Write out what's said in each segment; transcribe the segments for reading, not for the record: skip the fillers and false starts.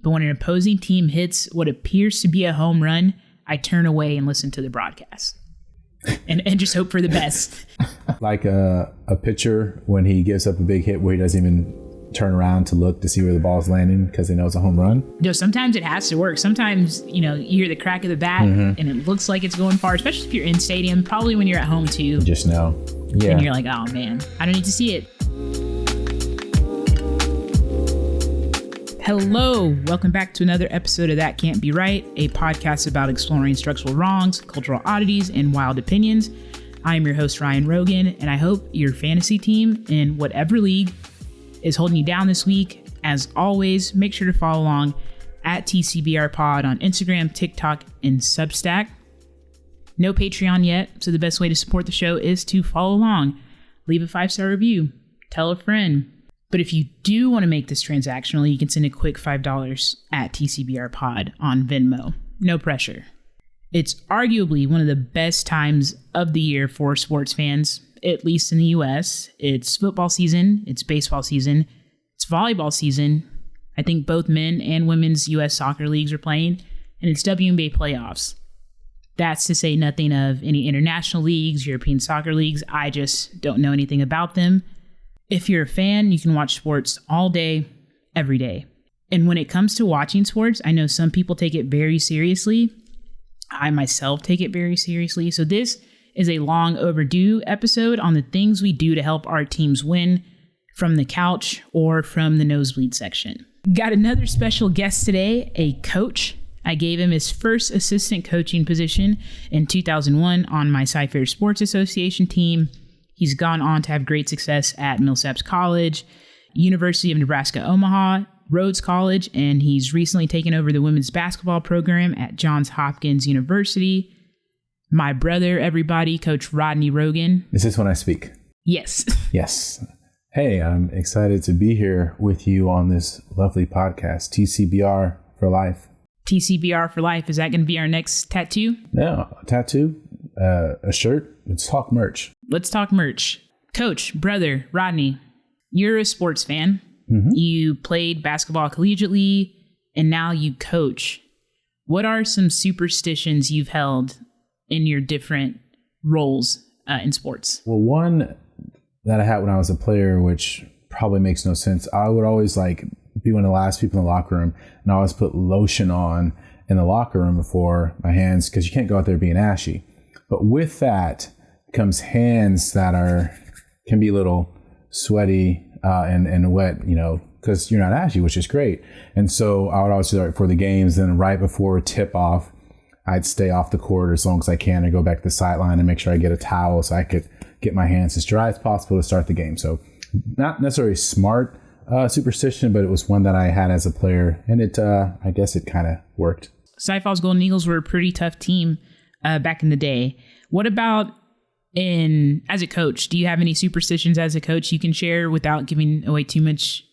But when an opposing team hits what appears to be a home run, I turn away and listen to the broadcast and just hope for the best. Like a pitcher when he gives up a big hit where he doesn't even turn around to look to see where the ball's landing because he knows it's a home run. No, sometimes it has to work. Sometimes, you hear the crack of the bat and it looks like it's going far, especially if you're in stadium, probably when you're at home too. Just know. Yeah. And you're like, oh man, I don't need to see it. Hello, welcome back to another episode of That Can't Be Right, a podcast about exploring structural wrongs, cultural oddities, and wild opinions. I am your host, Ryan Rogan, and I hope your fantasy team in whatever league is holding you down this week. As always, make sure to follow along at TCBR Pod on Instagram, TikTok, and Substack. No Patreon yet, so the best way to support the show is to follow along. Leave a 5-star review. Tell a friend. But if you do want to make this transactional, you can send a quick $5 at TCBR Pod on Venmo. No pressure. It's arguably one of the best times of the year for sports fans, at least in the US. It's football season, it's baseball season, it's volleyball season. I think both men and women's US soccer leagues are playing, and it's WNBA playoffs. That's to say nothing of any international leagues, European soccer leagues. I just don't know anything about them. If you're a fan, you can watch sports all day, every day. And when it comes to watching sports, I know some people take it very seriously. I myself take it very seriously. So this is a long overdue episode on the things we do to help our teams win from the couch or from the nosebleed section. Got another special guest today, a coach. I gave him his first assistant coaching position in 2001 on my Sci-Fair Sports Association team. He's gone on to have great success at Millsaps College, University of Nebraska Omaha, Rhodes College, and he's recently taken over the women's basketball program at Johns Hopkins University. My brother, everybody, Coach Rodney Rogan. Is this when I speak? Yes. Yes. Hey, I'm excited to be here with you on this lovely podcast, TCBR for life. TCBR for life. Is that going to be our next tattoo? Yeah, a tattoo, a shirt. Let's talk merch. Let's talk merch. Coach, brother, Rodney, you're a sports fan. Mm-hmm. You played basketball collegiately, and now you coach. What are some superstitions you've held in your different roles in sports? Well, one that I had when I was a player, which probably makes no sense, I would always be one of the last people in the locker room, and I always put lotion on in the locker room before my hands because you can't go out there being ashy. But with that comes hands that can be a little sweaty and wet, because you're not ashy, which is great. And so I would always do that before the games. Then right before tip off, I'd stay off the court as long as I can and go back to the sideline and make sure I get a towel so I could get my hands as dry as possible to start the game. So not necessarily smart superstition, but it was one that I had as a player, and I guess it kind of worked. Sci-Fi's Golden Eagles were a pretty tough team back in the day. What about as a coach? Do you have any superstitions as a coach you can share without giving away too much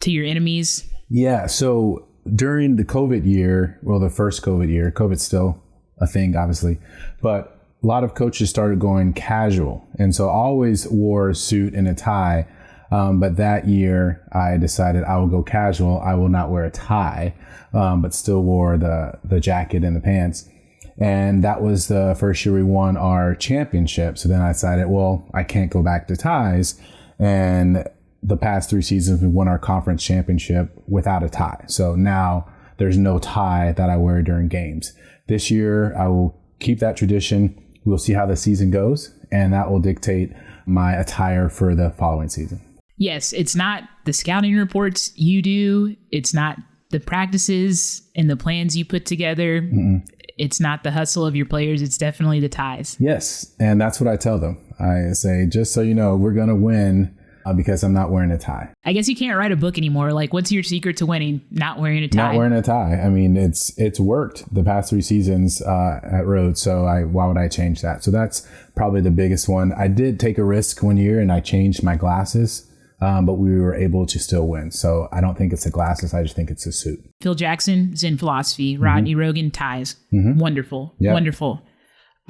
to your enemies? Yeah. So during the COVID year, the first COVID year, COVID's still a thing, obviously, but a lot of coaches started going casual. And so I always wore a suit and a tie. But that year I decided I will go casual. I will not wear a tie, but still wore the jacket and the pants. And that was the first year we won our championship. So then I decided, I can't go back to ties. And the past 3 seasons, we won our conference championship without a tie. So now there's no tie that I wear during games. This year, I will keep that tradition. We'll see how the season goes, and that will dictate my attire for the following season. Yes, it's not the scouting reports you do. It's not the practices and the plans you put together. Mm-mm. It's not the hustle of your players. It's definitely the ties. Yes. And that's what I tell them. I say, just so you know, we're going to win because I'm not wearing a tie. I guess you can't write a book anymore. What's your secret to winning? Not wearing a tie. Not wearing a tie. I mean, it's worked the past 3 seasons at Rhodes. So why would I change that? So that's probably the biggest one. I did take a risk one year and I changed my glasses. But we were able to still win. So I don't think it's the glasses. I just think it's a suit. Phil Jackson, Zen Philosophy, Rodney Rogan, ties. Mm-hmm. Wonderful. Yep. Wonderful.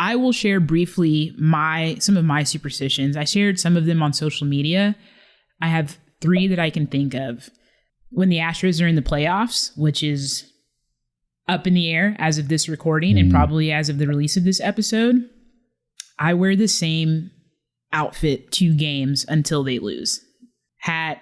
I will share briefly some of my superstitions. I shared some of them on social media. I have 3 that I can think of. when the Astros are in the playoffs, which is up in the air as of this recording and probably as of the release of this episode, I wear the same outfit 2 games until they lose. Hat,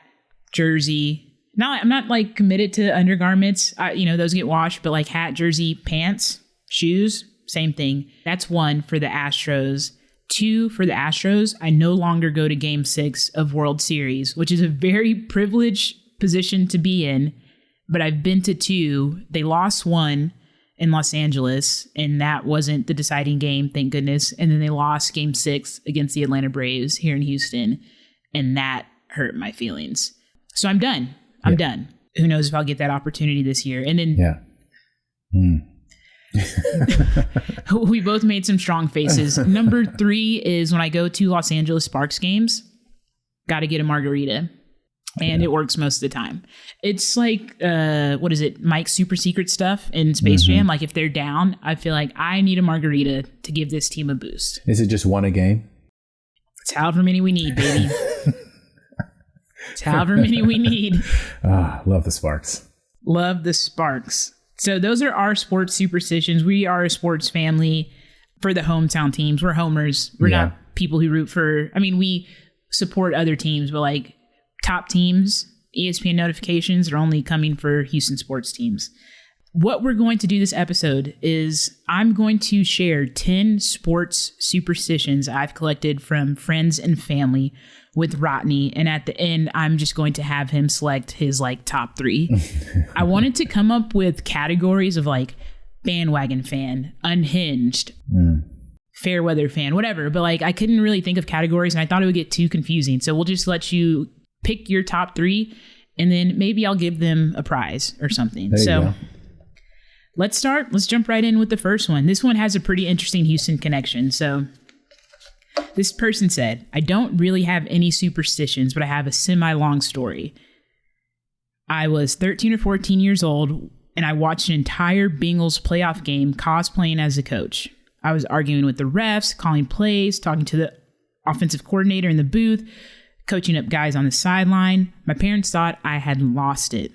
jersey. I'm not like committed to undergarments. Those get washed, but like hat, jersey, pants, shoes, same thing. That's 1 for the Astros. 2 for the Astros. I no longer go to Game 6 of World Series, which is a very privileged position to be in. But I've been to 2. They lost 1 in Los Angeles, and that wasn't the deciding game, thank goodness. And then they lost Game 6 against the Atlanta Braves here in Houston, and that hurt my feelings. So I'm done. I'm done. Who knows if I'll get that opportunity this year. And then we both made some strong faces. Number 3 is when I go to Los Angeles Sparks games, got to get a margarita. And it works most of the time. It's like, what is it? Mike's Super Secret stuff in Space Jam. Like if they're down, I feel like I need a margarita to give this team a boost. Is it just 1 a game? It's however many we need, baby. It's however many we need. Love the Sparks. Love the Sparks. So those are our sports superstitions. We are a sports family for the hometown teams. We're homers. We're not people who root for, we support other teams, but like, top teams, ESPN notifications are only coming for Houston sports teams. What we're going to do this episode is I'm going to share 10 sports superstitions I've collected from friends and family with Rodney. And at the end, I'm just going to have him select his top 3. I wanted to come up with categories of bandwagon fan, unhinged, fair weather fan, whatever. But I couldn't really think of categories and I thought it would get too confusing. So we'll just let you pick your top 3, and then maybe I'll give them a prize or something. So let's start. Let's jump right in with the first one. This one has a pretty interesting Houston connection. So this person said, I don't really have any superstitions, but I have a semi-long story. I was 13 or 14 years old, and I watched an entire Bengals playoff game cosplaying as a coach. I was arguing with the refs, calling plays, talking to the offensive coordinator in the booth, coaching up guys on the sideline. My parents thought I had lost it.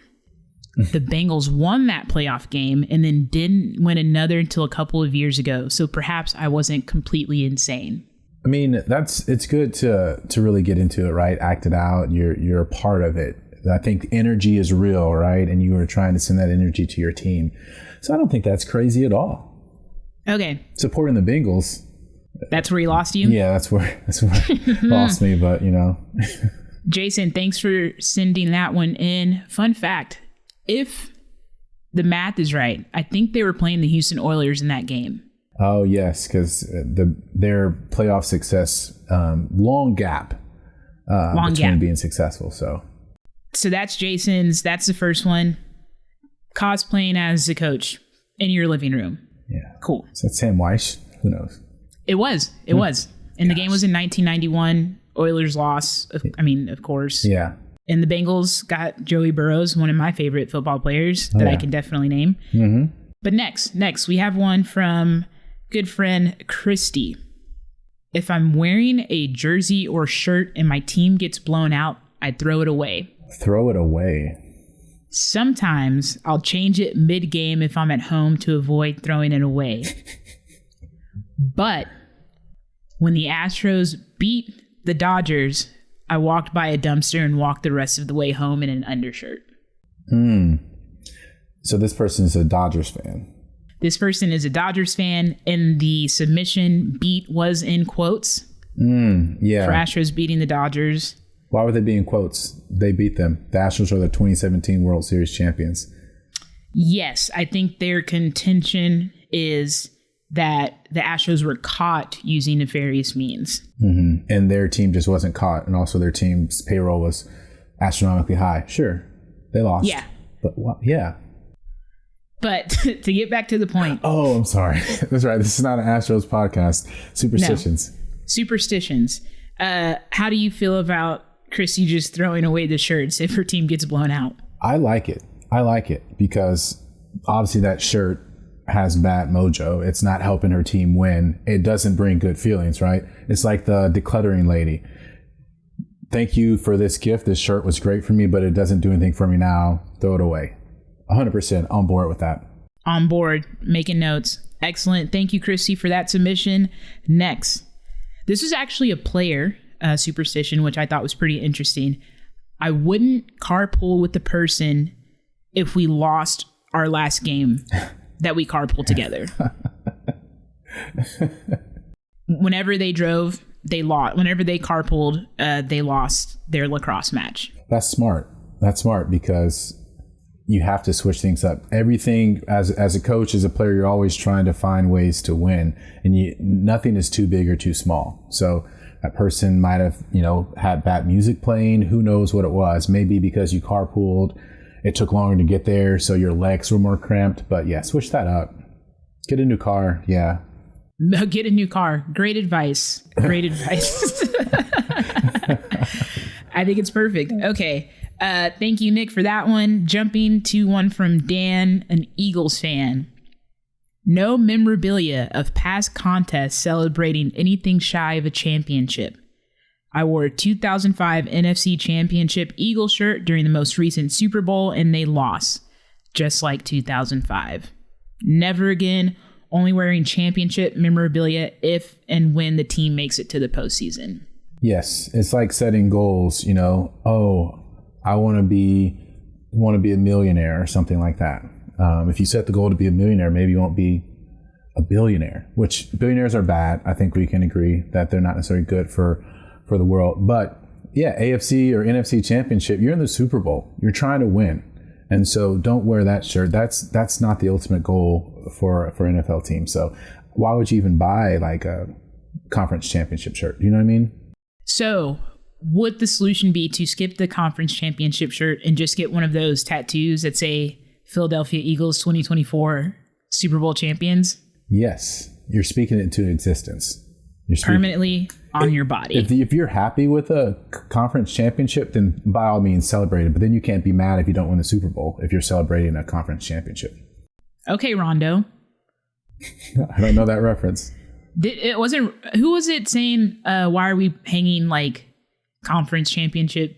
The Bengals won that playoff game and then didn't win another until a couple of years ago. So perhaps I wasn't completely insane. It's good to really get into it, right? Act it out. You're a part of it. I think energy is real, right? And you were trying to send that energy to your team. So I don't think that's crazy at all. Okay. Supporting the Bengals. That's where he lost you? Yeah, that's where lost me, but Jason, thanks for sending that one in. Fun fact, if the math is right, I think they were playing the Houston Oilers in that game. Oh, yes, because their playoff success, long gap between being successful. So that's Jason's. That's the first one. Cosplaying as a coach in your living room. Yeah. Cool. Is that Sam Weiss? Who knows? It was. And the game was in 1991. Oilers lost, of course. Yeah. And the Bengals got Joey Burrows, one of my favorite football players that I can definitely name. Mm-hmm. But next, we have one from good friend Christy. If I'm wearing a jersey or shirt and my team gets blown out, I throw it away. Throw it away. Sometimes I'll change it mid-game if I'm at home to avoid throwing it away. But when the Astros beat the Dodgers, I walked by a dumpster and walked the rest of the way home in an undershirt. So this person is a Dodgers fan. This person is a Dodgers fan, and the submission beat was in quotes. For Astros beating the Dodgers. Why would they be in quotes? They beat them. The Astros are the 2017 World Series champions. Yes, I think their contention is that the Astros were caught using nefarious means. Mm-hmm. And their team just wasn't caught. And also their team's payroll was astronomically high. Sure, they lost. Yeah. But yeah. But to get back to the point. Oh, I'm sorry. That's right. This is not an Astros podcast. Superstitions. No. Superstitions. How do you feel about Christy just throwing away the shirts if her team gets blown out? I like it because obviously that shirt has bad mojo. It's not helping her team win. It doesn't bring good feelings, right? It's like the decluttering lady. thank you for this gift. This shirt was great for me, but it doesn't do anything for me now. Throw it away. 100% on board with that. On board, making notes. Excellent. Thank you, Christy, for that submission. Next, this is actually a player superstition, which I thought was pretty interesting. I wouldn't carpool with the person if we lost our last game that we carpooled together. Whenever they drove, they lost. Whenever they carpooled, they lost their lacrosse match. That's smart. That's smart because you have to switch things up. Everything as a coach, as a player, you're always trying to find ways to win, and nothing is too big or too small. So that person might have, had bad music playing. Who knows what it was? Maybe because you carpooled, it took longer to get there, so your legs were more cramped. But yeah, switch that up. Get a new car. Yeah. Get a new car. Great advice. Great advice. I think it's perfect. Okay. Thank you, Nick, for that one. Jumping to one from Dan, an Eagles fan. No memorabilia of past contests celebrating anything shy of a championship. I wore a 2005 NFC Championship Eagle shirt during the most recent Super Bowl, and they lost, just like 2005. Never again, only wearing championship memorabilia if and when the team makes it to the postseason. Yes, it's like setting goals, I want to be a millionaire or something like that. If you set the goal to be a millionaire, maybe you won't be a billionaire, which billionaires are bad. I think we can agree that they're not necessarily good for the world. But yeah, AFC or NFC championship, you're in the Super Bowl. You're trying to win. And so don't wear that shirt. That's not the ultimate goal for NFL teams. So why would you even buy like a conference championship shirt? You know what I mean? So would the solution be to skip the conference championship shirt and just get one of those tattoos that say Philadelphia Eagles 2024 Super Bowl champions? Yes. You're speaking it into existence. Permanently on your body. If you're happy with a conference championship, then by all means celebrate it. But then you can't be mad if you don't win the Super Bowl if you're celebrating a conference championship. Okay, Rondo. I don't know that reference. Who was it saying, why are we hanging like conference championship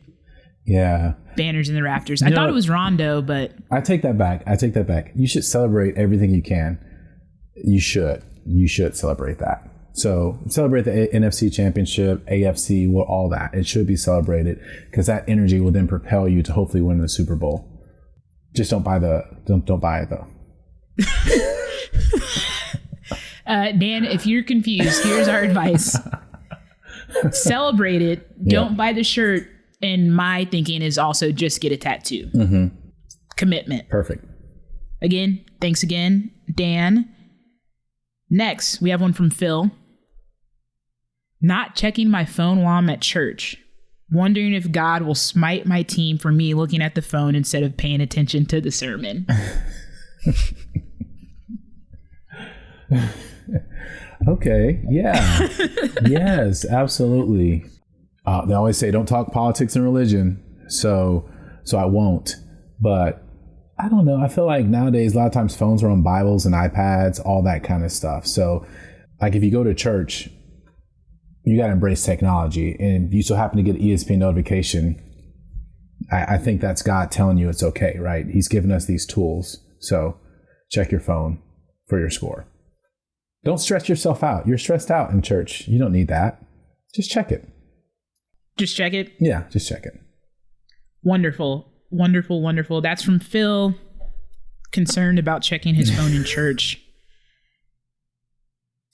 banners in the rafters? I thought it was Rondo, but I take that back. You should celebrate everything you can. You should celebrate that. So celebrate the NFC championship, AFC, all that. It should be celebrated because that energy will then propel you to hopefully win the Super Bowl. Just don't buy it though. Dan, if you're confused, here's our advice. Celebrate it. Don't buy the shirt. And my thinking is also just get a tattoo. Mm-hmm. Commitment. Perfect. Again, thanks again, Dan. Next, we have one from Phil. Not checking my phone while I'm at church. Wondering if God will smite my team for me looking at the phone instead of paying attention to the sermon. Okay. Yeah. Yes, absolutely. They always say don't talk politics and religion. So I won't. But I don't know. I feel like nowadays, a lot of times phones are on Bibles and iPads, all that kind of stuff. So like if you go to church, you got to embrace technology. And if you so happen to get an ESPN notification, I think that's God telling you it's okay, right? He's given us these tools. So check your phone for your score. Don't stress yourself out. You're stressed out in church. You don't need that. Just check it. Just check it? Yeah, just check it. Wonderful. Wonderful, wonderful. That's from Phil, concerned about checking his phone in church.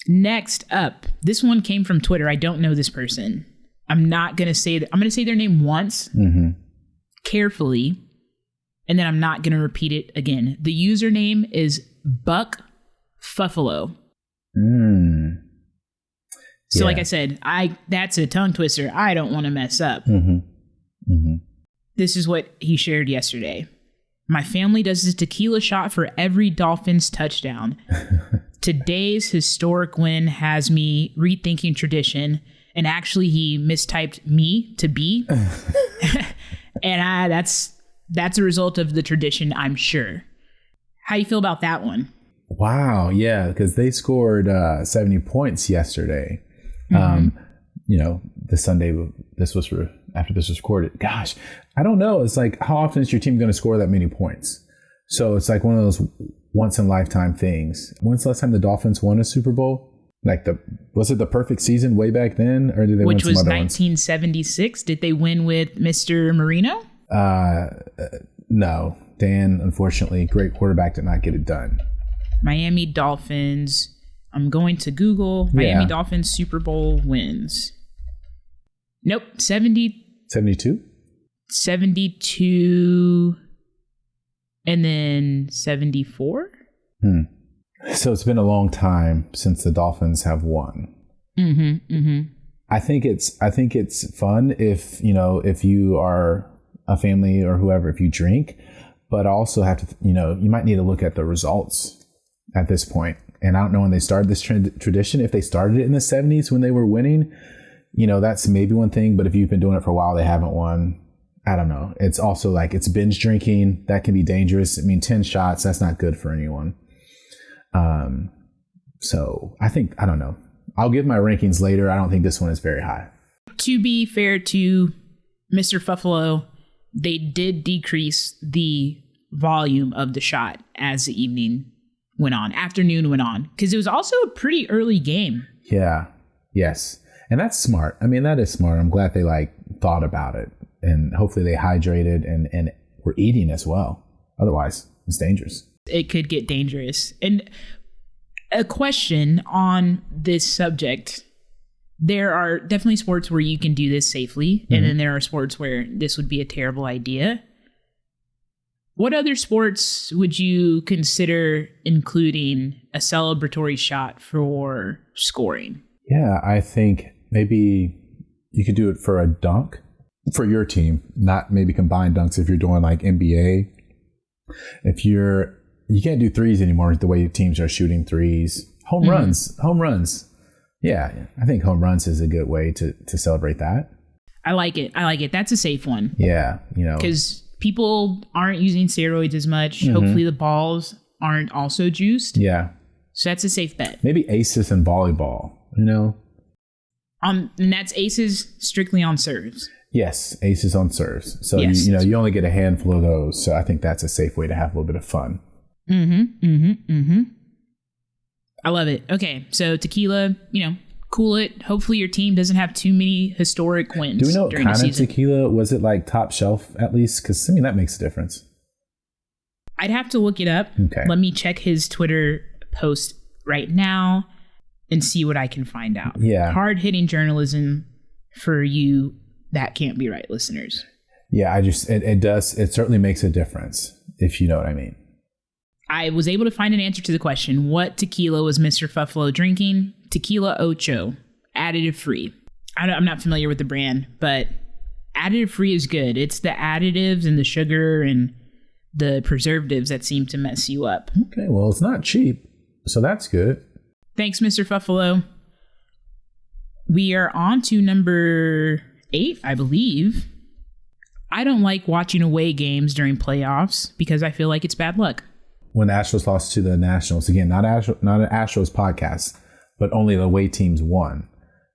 Next up, this one came from Twitter. I don't know this person. I'm not going to say that. I'm going to say their name once, carefully, and then I'm not going to repeat it again. The username is Buck Fuffalo. So like I said, that's a tongue twister I don't want to mess up. This is what he shared yesterday. My family does a tequila shot for every Dolphins touchdown. Today's historic win has me rethinking tradition, and actually he mistyped me to be. And that's a result of the tradition, I'm sure. How you feel about that one? Wow, yeah, because they scored 70 points yesterday. The Sunday, this was after this was recorded. Gosh, I don't know. It's like, how often is your team going to score that many points? So it's like one of those once in a lifetime things. When's the last time the Dolphins won a Super Bowl? Like was it the perfect season way back then, or did they win some other ones? Which was 1976. Did they win with Mr. Marino? No. Dan, unfortunately, great quarterback, did not get it done. Miami Dolphins. I'm going to Google Miami Dolphins Super Bowl wins. Nope. 72? 72 and then 74. So it's been a long time since the Dolphins have won. I think it's fun if you are a family or whoever, if you drink, but also have to, you might need to look at the results at this point. And I don't know when they started this tradition. If they started it in the 70s when they were winning, that's maybe one thing. But if you've been doing it for a while, they haven't won. I don't know. It's also like it's binge drinking. That can be dangerous. I mean, 10 shots, that's not good for anyone. So I don't know. I'll give my rankings later. I don't think this one is very high. To be fair to Mr. Fuffalo, they did decrease the volume of the shot as the afternoon went on, because it was also a pretty early game. Yeah. Yes. And that's smart. I mean, that is smart. I'm glad they thought about it, and hopefully they hydrated and were eating as well. Otherwise, it's dangerous. It could get dangerous. And a question on this subject: there are definitely sports where you can do this safely, and then there are sports where this would be a terrible idea. What other sports would you consider including a celebratory shot for scoring? Yeah, I think maybe you could do it for a dunk for your team, not maybe combined dunks if you're doing like NBA. You can't do threes anymore the way teams are shooting threes. Home runs. Yeah, I think home runs is a good way to celebrate that. I like it. That's a safe one. Yeah, because people aren't using steroids as much. Hopefully the balls aren't also juiced. Yeah. So that's a safe bet. Maybe aces and volleyball, And that's aces strictly on serves. Yes, aces on serves. So, you only get a handful of those. So I think that's a safe way to have a little bit of fun. I love it. Okay, so tequila, cool it. Hopefully your team doesn't have too many historic wins. Do we know what during kind the of season. Tequila? Was it like top shelf at least? Because, that makes a difference. I'd have to look it up. Okay. Let me check his Twitter post right now and see what I can find out. Yeah. Hard-hitting journalism for you That Can't Be Right listeners. Yeah, it certainly makes a difference, if you know what I mean. I was able to find an answer to the question, what tequila was Mr. Fuffalo drinking? Tequila Ocho, additive free. I'm not familiar with the brand, but additive free is good. It's the additives and the sugar and the preservatives that seem to mess you up. Okay, well, it's not cheap, so that's good. Thanks, Mr. Fuffalo. We are on to number 8, I believe. I don't like watching away games during playoffs because I feel like it's bad luck. When the Astros lost to the Nationals, again, not an Astros podcast, but only the away teams won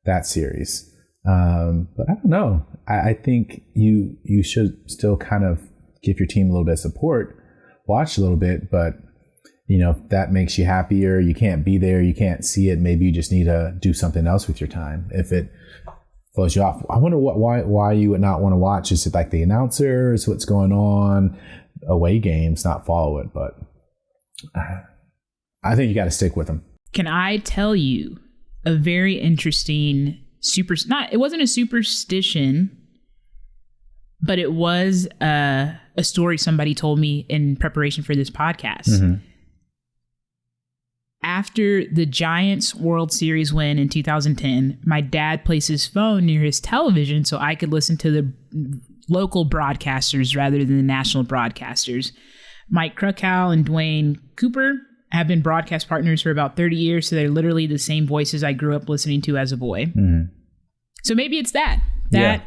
that series. But I don't know. I think you should still kind of give your team a little bit of support, watch a little bit, but if that makes you happier, you can't be there, you can't see it, maybe you just need to do something else with your time. If it throws you off, I wonder why you would not want to watch. Is it like the announcers, what's going on, away games, not follow it? But I think you got to stick with them. Can I tell you a very interesting it wasn't a superstition, but it was a story somebody told me in preparation for this podcast. After the Giants World Series win in 2010, my dad placed his phone near his television so I could listen to the local broadcasters rather than the national broadcasters. Mike Krukow and Dwayne Cooper have been broadcast partners for about 30 years, so they're literally the same voices I grew up listening to as a boy. So maybe it's that. That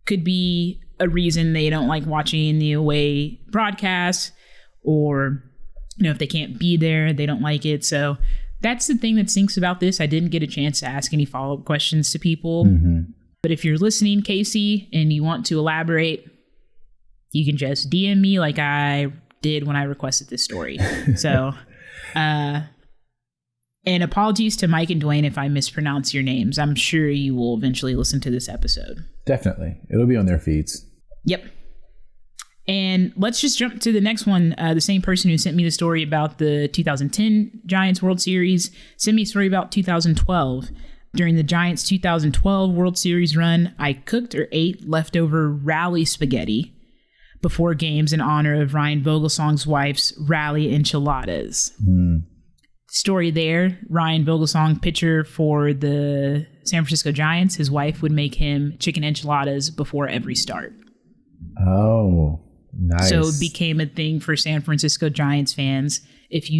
could be a reason they don't like watching the away broadcasts, or if they can't be there, they don't like it. So that's the thing that stinks about this. I didn't get a chance to ask any follow-up questions to people. But if you're listening, Casey, and you want to elaborate, you can just DM me like I did when I requested this story. So, and apologies to Mike and Dwayne if I mispronounce your names. I'm sure you will eventually listen to this episode. Definitely. It'll be on their feeds. Yep. And let's just jump to the next one. The same person who sent me the story about the 2010 Giants World Series sent me a story about 2012. During the Giants' 2012 World Series run, I cooked or ate leftover rally spaghetti before games in honor of Ryan Vogelsong's wife's rally enchiladas. Story there, Ryan Vogelsong, pitcher for the San Francisco Giants, his wife would make him chicken enchiladas before every start. Oh, nice. So it became a thing for San Francisco Giants fans. If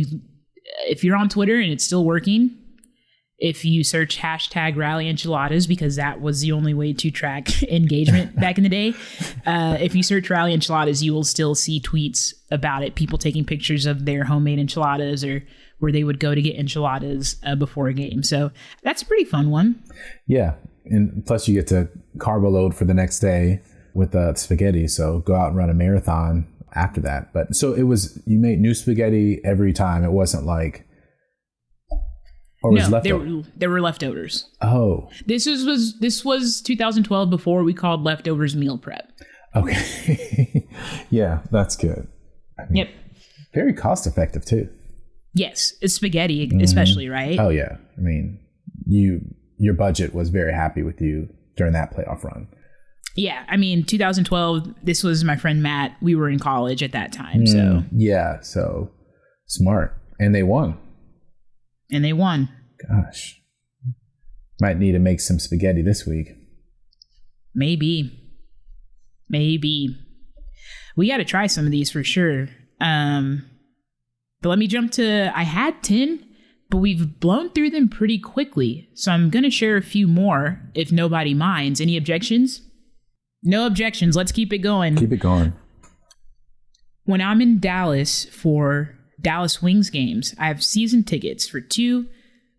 you're on Twitter and it's still working, if you search hashtag rally enchiladas, because that was the only way to track engagement back in the day. If you search rally enchiladas, you will still see tweets about it. People taking pictures of their homemade enchiladas or where they would go to get enchiladas before a game. So that's a pretty fun one. Yeah. And plus you get to carbo load for the next day with the spaghetti. So go out and run a marathon after that. But so it was, you made new spaghetti every time. It wasn't like, or was leftover? There were leftovers. Oh, this was 2012 before we called leftovers meal prep. Okay. Yeah, that's good. I mean, yep. Very cost effective too. Yes, it's spaghetti, especially, right? Oh yeah. I mean, your budget was very happy with you during that playoff run. Yeah, I mean, 2012. This was my friend Matt. We were in college at that time, so yeah, so smart, and they won. Gosh, might need to make some spaghetti this week. Maybe. We got to try some of these for sure. But let me jump to, I had 10, but we've blown through them pretty quickly. So I'm going to share a few more if nobody minds. Any objections? No objections. Let's keep it going. Keep it going. When I'm in Dallas for Dallas Wings games, I have season tickets for 2,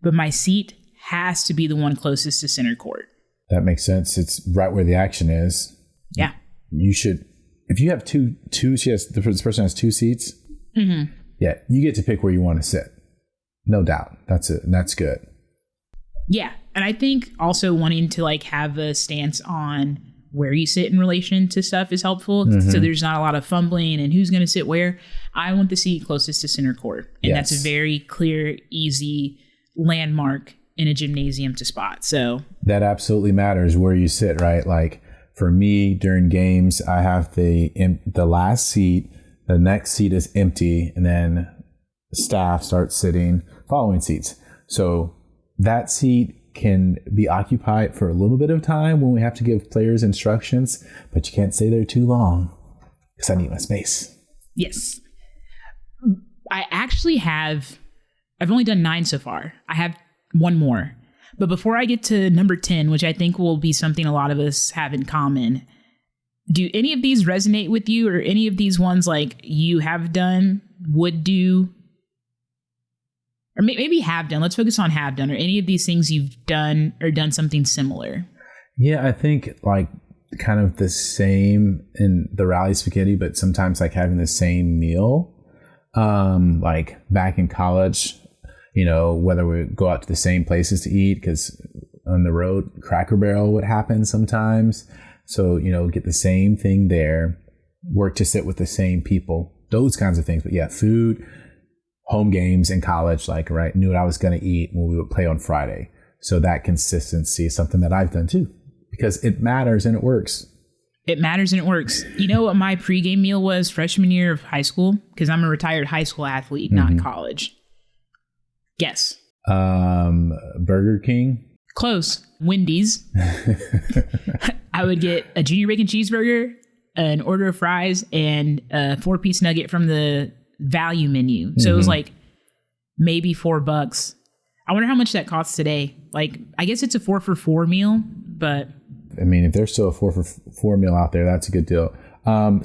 but my seat has to be the one closest to center court. That makes sense. It's right where the action is. Yeah. You should, if you have two, this person has 2 seats. Mm-hmm. Yeah, you get to pick where you want to sit. No doubt. That's it. That's good. Yeah. And I think also wanting to like have a stance on where you sit in relation to stuff is helpful. Mm-hmm. So there's not a lot of fumbling and who's going to sit where. I want the seat closest to center court. And yes. That's a very clear, easy landmark in a gymnasium to spot. So that absolutely matters where you sit, right? Like for me during games, I have the last seat. The next seat is empty, and then staff starts sitting following seats. So that seat can be occupied for a little bit of time when we have to give players instructions, but you can't stay there too long because I need my space. Yes. I've only done 9 so far. I have one more. But before I get to number 10, which I think will be something a lot of us have in common, do any of these resonate with you, or any of these ones like you have done, would do, or maybe have done? Let's focus on have done, or any of these things you've done or done something similar. Yeah, I think like kind of the same in the rally spaghetti, but sometimes like having the same meal. Like back in college, whether we go out to the same places to eat, because on the road, Cracker Barrel would happen sometimes. So, get the same thing there, work to sit with the same people, those kinds of things. But yeah, food, home games in college, like, right, knew what I was going to eat when we would play on Friday. So that consistency is something that I've done too, because it matters and it works. It matters and it works. You know what my pregame meal was freshman year of high school? Because I'm a retired high school athlete, not in college. Guess. Burger King. Close. Wendy's. I would get a junior bacon cheeseburger, an order of fries, and a 4-piece nugget from the value menu. So it was like maybe $4. I wonder how much that costs today. Like, I guess it's a 4 for $4 meal, but I mean, if there's still a 4 for $4 meal out there, that's a good deal.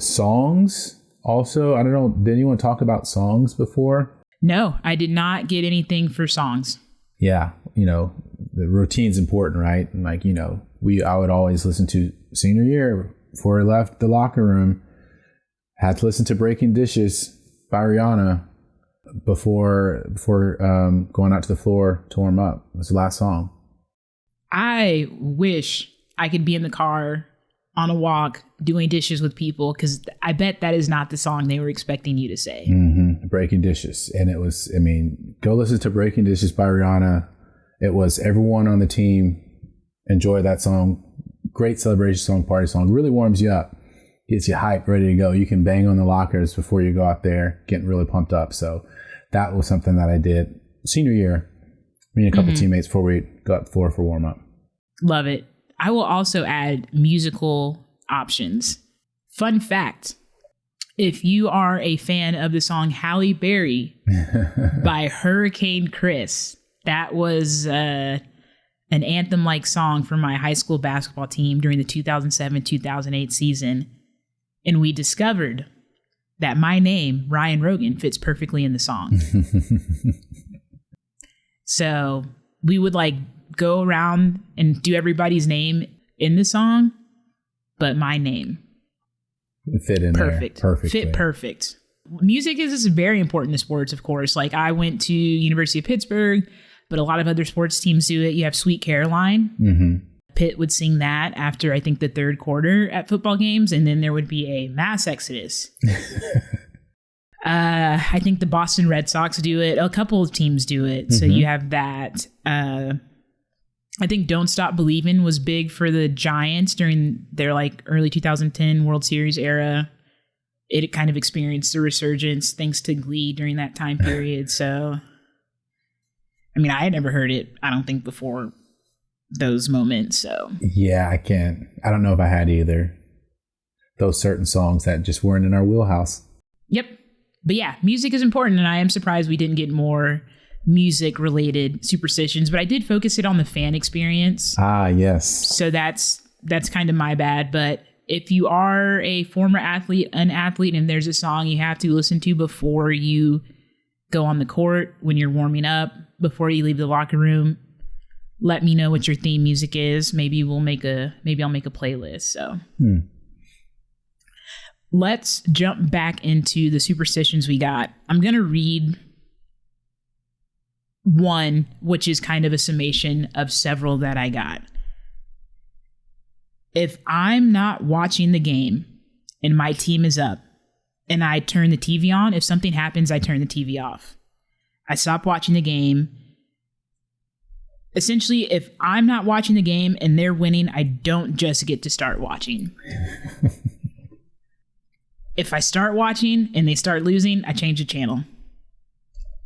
Songs also, I don't know, did anyone talk about songs before? No, I did not get anything for songs. Yeah, the routine's important, right? And like, I would always listen to senior year before I left the locker room. Had to listen to Breaking Dishes by Rihanna before going out to the floor to warm up. It was the last song. I wish I could be in the car on a walk doing dishes with people, because I bet that is not the song they were expecting you to say. Mm-hmm. Breaking Dishes. And it was, I mean, go listen to Breaking Dishes by Rihanna. It was everyone on the team enjoy that song. Great celebration song, party song. Really warms you up. Gets you hyped, ready to go. You can bang on the lockers before you go out there, getting really pumped up. So that was something that I did senior year. Me and a couple teammates before we got floor for warm up. Love it. I will also add musical options. Fun fact. If you are a fan of the song Halle Berry by Hurricane Chris, that was an anthem-like song for my high school basketball team during the 2007-2008 season. And we discovered that my name, Ryan Rogan, fits perfectly in the song. So we would like go around and do everybody's name in the song, but my name fit in perfect. There perfectly. Fit perfect. Music is very important to sports, of course. Like I went to University of Pittsburgh, but a lot of other sports teams do it. You have Sweet Caroline. Mm-hmm. Pitt would sing that after, I think, the third quarter at football games, and then there would be a mass exodus. I think the Boston Red Sox do it. A couple of teams do it. Mm-hmm. So you have that. I think Don't Stop Believin' was big for the Giants during their like early 2010 World Series era. It kind of experienced a resurgence thanks to Glee during that time period. So, I mean, I had never heard it, I don't think, before those moments. So yeah, I don't know if I had either. Those certain songs that just weren't in our wheelhouse. Yep. But yeah, music is important, and I am surprised we didn't get more music related superstitions, but I did focus it on the fan experience. Ah, yes. So that's kind of my bad. But if you are a former athlete, an athlete, and there's a song you have to listen to before you go on the court, when you're warming up, before you leave the locker room, let me know what your theme music is. Maybe I'll make a playlist. So let's jump back into the superstitions we got. I'm going to read one, which is kind of a summation of several that I got. If I'm not watching the game and my team is up and I turn the TV on, if something happens, I turn the TV off. I stop watching the game. Essentially, if I'm not watching the game and they're winning, I don't just get to start watching. If I start watching and they start losing, I change the channel.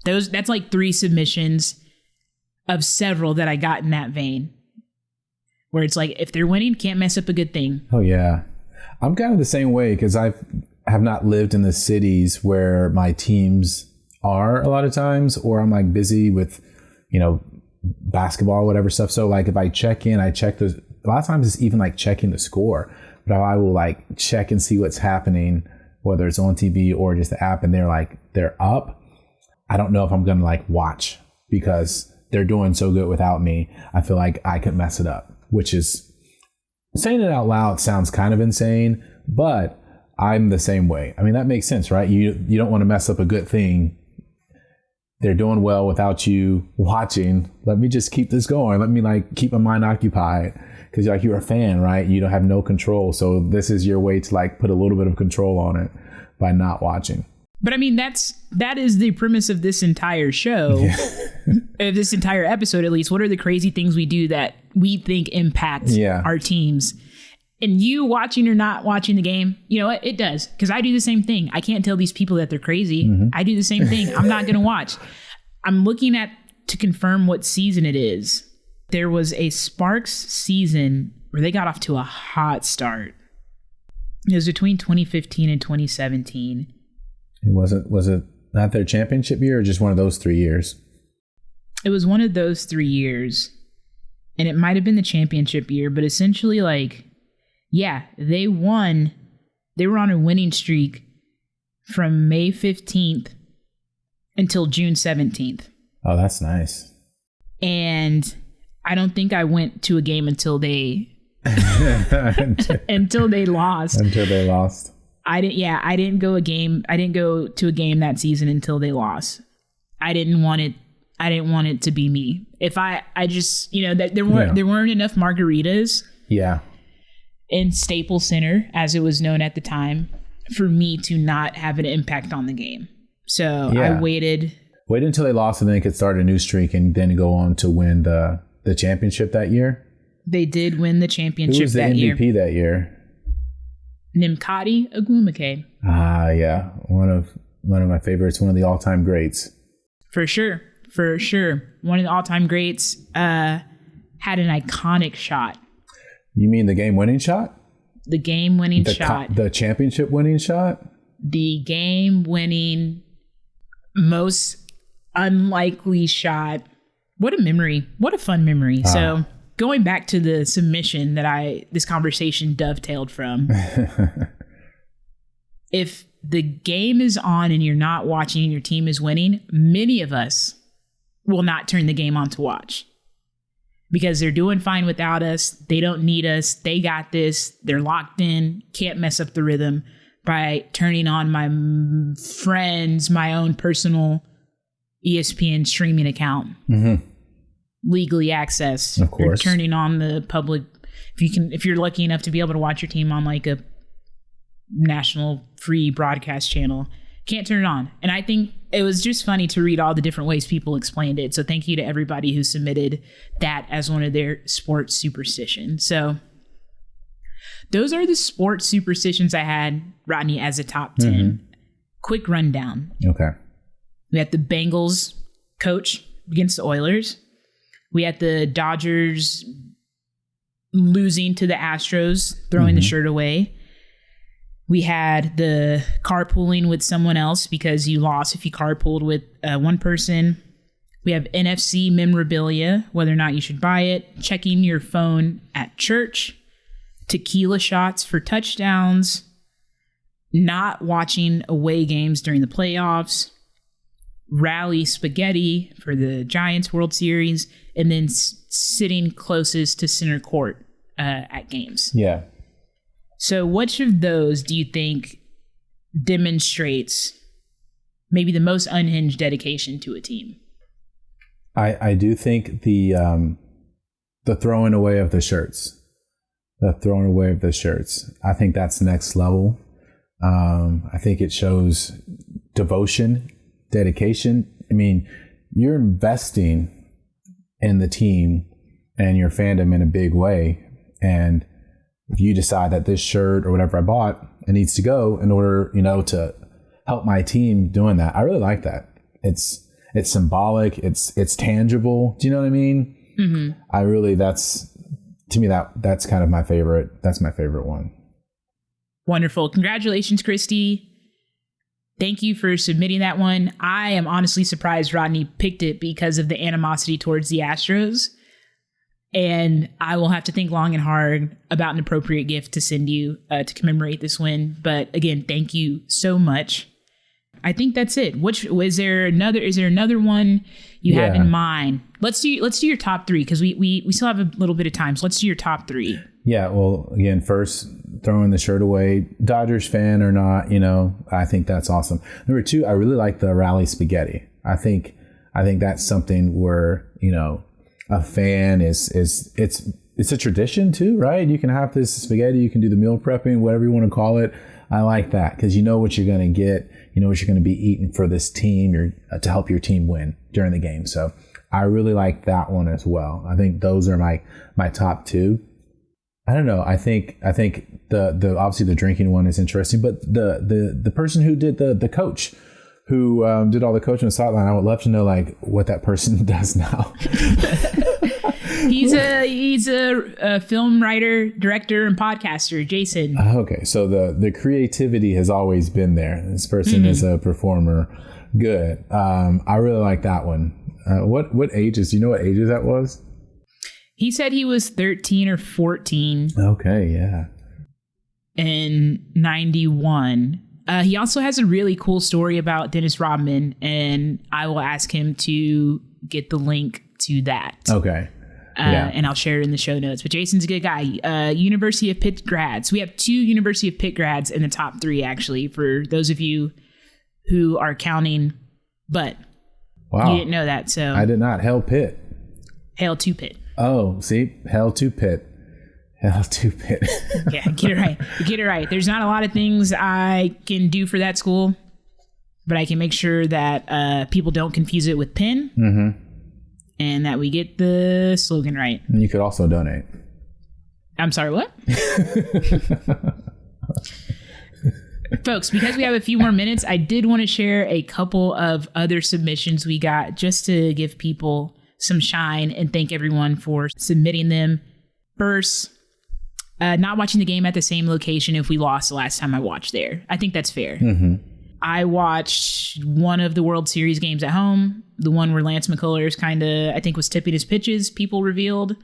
That's like 3 submissions of several that I got in that vein. Where it's like, if they're winning, can't mess up a good thing. Oh, yeah. I'm kind of the same way because I have not lived in the cities where my teams are a lot of times, or I'm like busy with, basketball or whatever stuff. So like if I check in, a lot of times it's even like checking the score, but I will like check and see what's happening, whether it's on TV or just the app, and they're up. I don't know if I'm going to like watch because they're doing so good without me. I feel like I could mess it up, which is, saying it out loud sounds kind of insane, but I'm the same way. I mean, that makes sense, right? You don't want to mess up a good thing. They're doing well without you watching. Let me just keep this going. Let me like keep my mind occupied, because like you're a fan, right? You don't have no control. So this is your way to like put a little bit of control on it by not watching. But I mean, that is the premise of this entire show, of this entire episode, at least. What are the crazy things we do that we think impact our teams? And you watching or not watching the game, you know what? It does. Because I do the same thing. I can't tell these people that they're crazy. Mm-hmm. I do the same thing. I'm not going to watch. I'm looking to confirm what season it is. There was a Sparks season where they got off to a hot start. It was between 2015 and 2017. Was it not their championship year, or just one of those 3 years? It was one of those 3 years. And it might have been the championship year, but essentially like, yeah, they won. They were on a winning streak from May 15th until June 17th. Oh, that's nice. And I don't think I went to a game until they until they lost. I didn't go to a game that season until they lost. I didn't want it to be me. If I just, that there weren't enough margaritas. Yeah. In Staples Center, as it was known at the time, for me to not have an impact on the game. So I waited until they lost, and then they could start a new streak and then go on to win the championship that year. They did win the championship. Who was the MVP that year? Nimkadi Agwumike. Ah, yeah. One of my favorites, one of the all-time greats. For sure. One of the all-time greats had an iconic shot. You mean the game-winning shot? The game-winning shot. The championship-winning shot? The game-winning, most unlikely shot. What a memory. What a fun memory. So going back to the submission that this conversation dovetailed from. If the game is on and you're not watching and your team is winning, many of us will not turn the game on to watch. Because they're doing fine without us. They don't need us. They got this. They're locked in. Can't mess up the rhythm by turning on my friends, my own personal ESPN streaming account. Mm-hmm. Legally accessed. Of course. Or turning on the public. If you're lucky enough to be able to watch your team on like a national free broadcast channel, can't turn it on. And I think it was just funny to read all the different ways people explained it. So thank you to everybody who submitted that as one of their sports superstitions. So those are the sports superstitions I had, Rodney, as a top 10. Mm-hmm. Quick rundown. Okay. We had the Bengals coach against the Oilers. We had the Dodgers losing to the Astros, throwing the shirt away. We had the carpooling with someone else because you lost if you carpooled with one person. We have NFC memorabilia, whether or not you should buy it. Checking your phone at church. Tequila shots for touchdowns. Not watching away games during the playoffs. Rally spaghetti for the Giants World Series. And then sitting closest to center court at games. Yeah. So which of those do you think demonstrates maybe the most unhinged dedication to a team? I do think the throwing away of the shirts. The throwing away of the shirts. I think that's next level. I think it shows devotion, dedication. I mean, you're investing in the team and your fandom in a big way. And if you decide that this shirt or whatever I bought, it needs to go in order, to help my team doing that. I really like that. It's symbolic. It's tangible. Do you know what I mean? Mm-hmm. That's kind of my favorite. That's my favorite one. Wonderful. Congratulations, Christy. Thank you for submitting that one. I am honestly surprised Rodney picked it because of the animosity towards the Astros. And I will have to think long and hard about an appropriate gift to send you to commemorate this win. But again, thank you so much. I think that's it. Is there another one you have in mind? Let's do your top three because we still have a little bit of time. So let's do your top three. Yeah. Well, again, first, throwing the shirt away, Dodgers fan or not, I think that's awesome. Number two, I really like the rally spaghetti. I think that's something where, a fan it's a tradition too, right? You can have this spaghetti, you can do the meal prepping, whatever you want to call it. I like that because you know what you're going to get, you know what you're going to be eating for this team to help your team win during the game. So I really like that one as well. I think those are my top two. I don't know. I think the obviously the drinking one is interesting, but the person who did the coach who did all the coaching on the sideline, I would love to know what that person does now. He's a film writer, director, and podcaster, Jason. Okay, so the creativity has always been there. This person is a performer. Good. I really like that one. What ages? Do you know what ages that was? He said he was 13 or 14. Okay, yeah. In 91. He also has a really cool story about Dennis Rodman, and I will ask him to get the link to that. Okay. And I'll share it in the show notes. But Jason's a good guy. University of Pitt grads. We have 2 University of Pitt grads in the top 3, actually, for those of you who are counting. But wow, you didn't know that. So I did not. Hail Pitt. Hail to Pitt. Oh, see? Hail to Pitt. Hail to Pitt. Yeah, get it right. Get it right. There's not a lot of things I can do for that school, but I can make sure that people don't confuse it with Penn. Mm-hmm. And that we get the slogan right. And you could also donate. I'm sorry, what? Folks, because we have a few more minutes, I did want to share a couple of other submissions we got just to give people some shine and thank everyone for submitting them. First, not watching the game at the same location if we lost the last time I watched there. I think that's fair. Mm-hmm. I watched one of the World Series games at home, the one where Lance McCullers kind of, I think, was tipping his pitches, people revealed.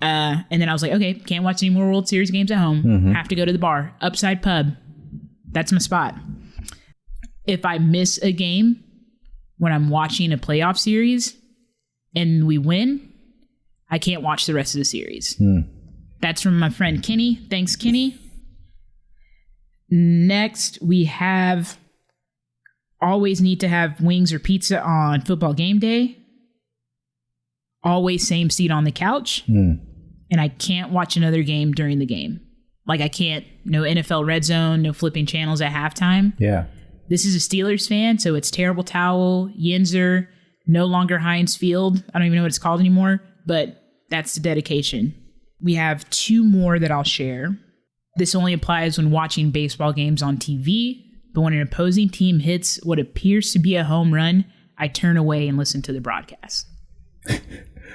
And then I was like, okay, can't watch any more World Series games at home. Mm-hmm. Have to go to the bar. Upside Pub. That's my spot. If I miss a game when I'm watching a playoff series and we win, I can't watch the rest of the series. Mm. That's from my friend Kenny. Thanks, Kenny. Next, we have always need to have wings or pizza on football game day. Always same seat on the couch. Mm. And I can't watch another game during the game. Like I can't, no NFL Red Zone, no flipping channels at halftime. Yeah. This is a Steelers fan, so it's Terrible Towel, Yinzer, no longer Heinz Field. I don't even know what it's called anymore, but that's the dedication. We have 2 more that I'll share. This only applies when watching baseball games on TV, but when an opposing team hits what appears to be a home run, I turn away and listen to the broadcast.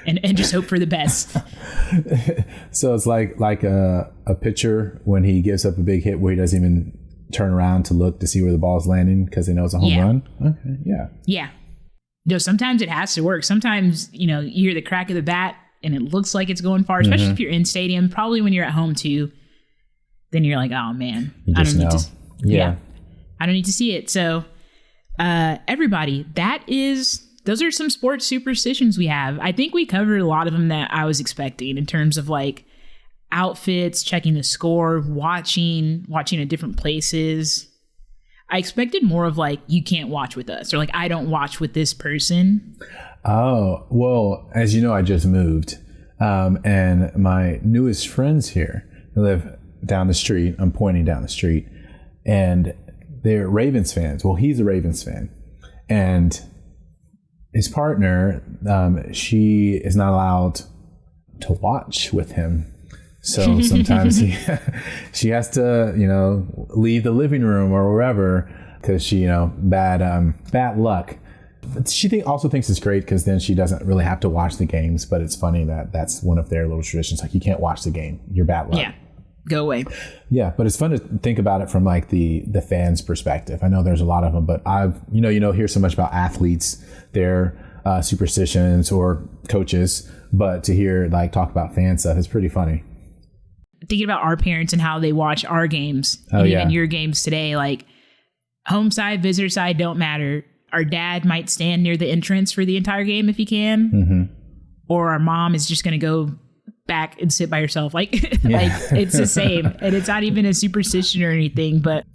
and just hope for the best. So it's like a pitcher when he gives up a big hit where he doesn't even turn around to look to see where the ball's landing because he knows a home run? Okay, yeah. Yeah. You know, sometimes it has to work. Sometimes, you hear the crack of the bat and it looks like it's going far, especially if you're in stadium. Probably when you're at home too. Then you're like, oh man, I don't need to. Yeah, I don't need to see it. So, everybody, those are some sports superstitions we have. I think we covered a lot of them that I was expecting in terms of like outfits, checking the score, watching at different places. I expected more of like, you can't watch with us, or like, I don't watch with this person. Oh, well, as you know, I just moved. And my newest friends here live down the street. I'm pointing down the street, and they're Ravens fans. Well, he's a Ravens fan, and his partner, she is not allowed to watch with him. So sometimes she has to, leave the living room or wherever because she, bad luck. But she also thinks it's great because then she doesn't really have to watch the games. But it's funny that that's one of their little traditions. Like, you can't watch the game. You're bad luck. Yeah. Go away. Yeah, but it's fun to think about it from like the fans' perspective. I know there's a lot of them, but I've hear so much about athletes, their superstitions or coaches, but to hear like talk about fan stuff is pretty funny. Thinking about our parents and how they watch our games and even your games today, like home side, visitor side don't matter. Our dad might stand near the entrance for the entire game if he can, mm-hmm. or our mom is just going to go back and sit by herself. Like it's the same, and it's not even a superstition or anything, but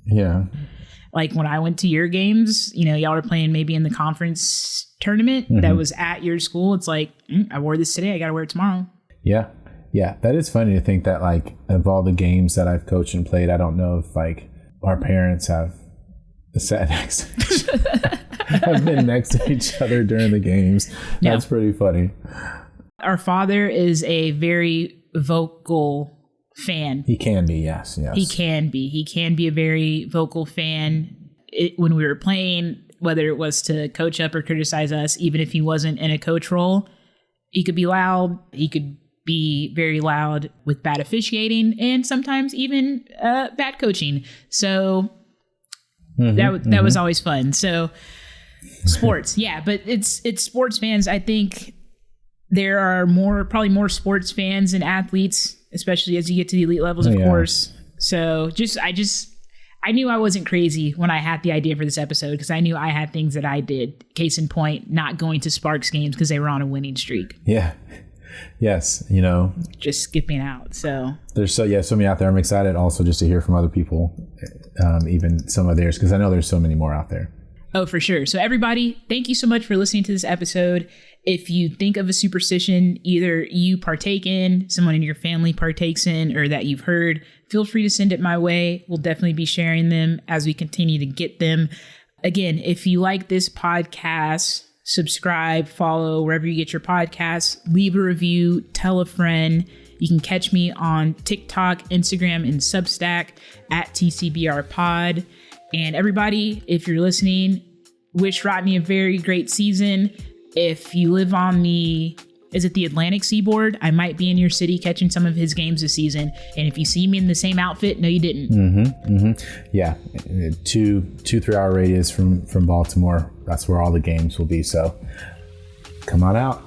like when I went to your games, y'all were playing maybe in the conference tournament that was at your school. It's like, I wore this today, I gotta wear it tomorrow. Yeah, that is funny to think that like of all the games that I've coached and played, I don't know if like our parents have sat next to each other. Have been next to each other during the games. That's pretty funny. Our father is a very vocal fan. He can be, yes. He can be. He can be a very vocal fan. When we were playing, whether it was to coach up or criticize us, even if he wasn't in a coach role, he could be loud. He could be very loud with bad officiating and sometimes even bad coaching. So that was always fun. So sports, but it's sports fans. I think there are probably more sports fans and athletes, especially as you get to the elite levels, of course. So I knew I wasn't crazy when I had the idea for this episode because I knew I had things that I did. Case in point, not going to Sparks games because they were on a winning streak. Yeah. Yes, just skipping out. So there's so many out there. I'm excited also just to hear from other people, even some of theirs, because I know there's so many more out there. Oh, for sure. So everybody, thank you so much for listening to this episode. If you think of a superstition either you partake in, someone in your family partakes in, or that you've heard, feel free to send it my way. We'll definitely be sharing them as we continue to get them. Again, if you like this podcast, subscribe, follow wherever you get your podcasts, leave a review, tell a friend. You can catch me on TikTok, Instagram, and Substack at TCBR Pod. And everybody, if you're listening, wish Rodney a very great season. If you live on the Atlantic seaboard, I might be in your city catching some of his games this season. And if you see me in the same outfit, no, you didn't. Yeah, 2-3 hour radius from Baltimore. That's where all the games will be. So come on out.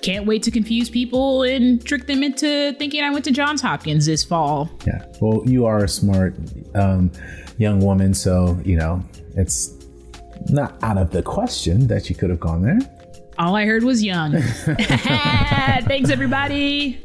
Can't wait to confuse people and trick them into thinking I went to Johns Hopkins this fall. Yeah, well, you are a smart young woman, so it's not out of the question that you could have gone there. All I heard was young. Thanks, everybody.